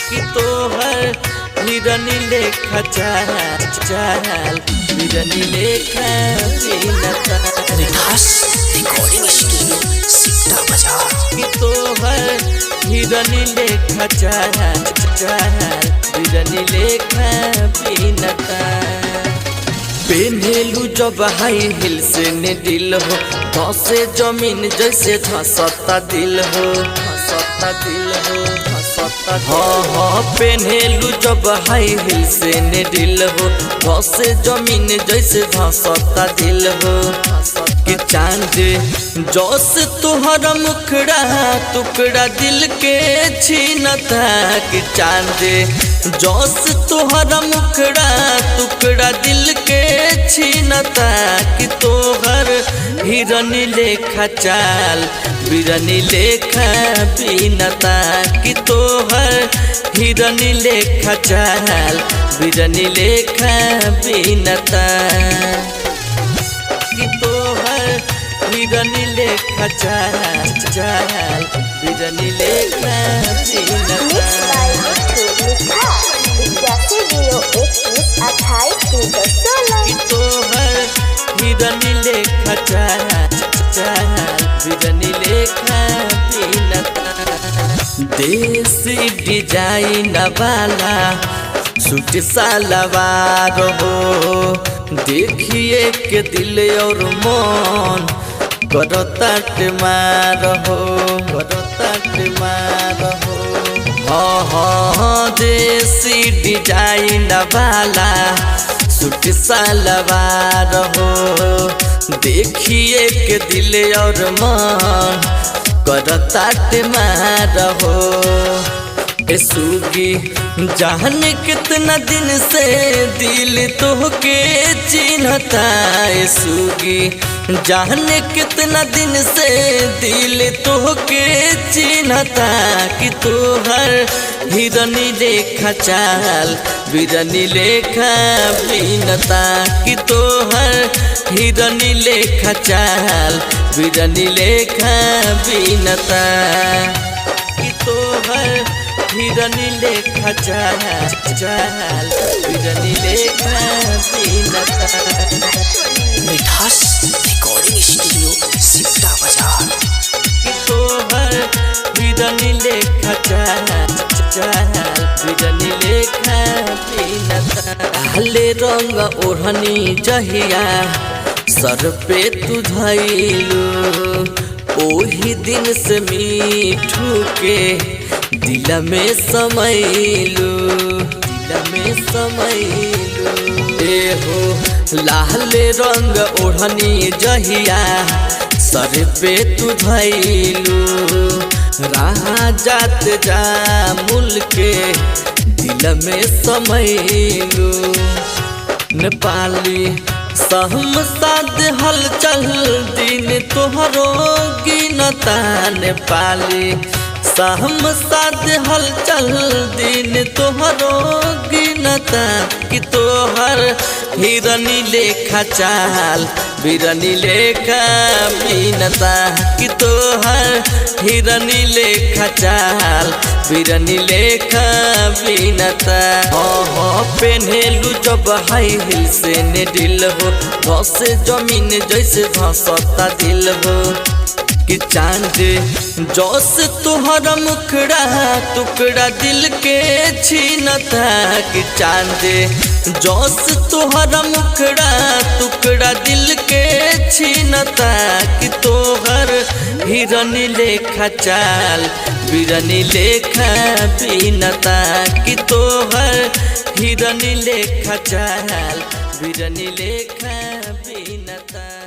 कि तोहर हिरनी लेखा चाल हिरनी लेखा बीनता मिठास रिकॉर्डिंग स्टूडियो सिकटा बाजार। कि तोहर हिरनी लेखा चाल हिरनी लेखा बीनता। पेन्हेलू जब हाई हिल से ने दिल हो धसे जमीन जैसे धसता दिल हो धसता दिल हो धसता। हाँ पेन्हेलू जब हाई हिल से ने दिल हो धसे जमीन जैसे धसता दिल हो कि चांद जोश तुहरा मुखड़ा टुकड़ा दिल के छीनता। कि चांद जोश तुहरा मुखड़ा टुकड़ा दिल के छीनता। कि तोहर हिरनी लेखा चाल बिरनी लेखा बीनता। कि तोहर हिरनी लेखा चाल बिरनी लेखा बीनता। कि तोहर हिरनी लेखा चाल बिरनी लेखा बीनता। कि तोहर हिरनी लेखा चाल बिरनी लेखा बीनता। देसी डिजाइन वाला सूट सलवार हो देखिए के दिल और मन करता मार हो करता मार हो। हाँ देसी डिजाइन वाला सूट सलवार हो देखिए के दिल और मन करता मार हो। सुगी जाने कितना दिन से दिल तोहके चिन्हता। सुगी जाने कितना दिन से दिल तोहके चिन्हता। कि तोहर हिरनी लेखा चाल बिरनी लेखा बीनता। कि तोहर हिरनी लेखा चाल बिरनी लेखा बीनता। कि तोहर हिरनी लेखा चाल बिरनी लेखा बीनता। मिठास रिकॉर्डिंग स्टूडियो सिकटा बाजार। कि तोहर हिरनी लेखा चाल बिरनी लेखा बीनता। हले रंग ओढ़नी जहिया सर पे तू धइलू ओही दिन से मीठू के दिल में समैलू ए हो लाल रंग ओढ़नी जहिया सर पे तू धइलू राजात जा मुल के दिल में समैलू। नेपाली सहम साद हलचल दिन तोहरो गिनता। नेपाली सहम साद हलचल दिन तोहरो गिनता। कि तोहर हिरनी लेखा चाल बिरनी लेखा बीनता। कि तोहर हिरनी लेखा चाल बिरनी लेखा बीनता। हाँ पेन्हेलू जब हाई हिल से ने दिल हो धसे जमीन जैसे धसता दिल हो। कि चांद जोश तुहरा मुखड़ा टुकड़ा दिल के छीनता। कि चांद जोश तुहरा मुखड़ा टुकड़ा दिल के छीनता। कि तोहर हिरनी लेखा चाल बिरनी लेखा बीनता। कि तोहर हिरनी लेखा चाल बिरनी लेखा बीनता।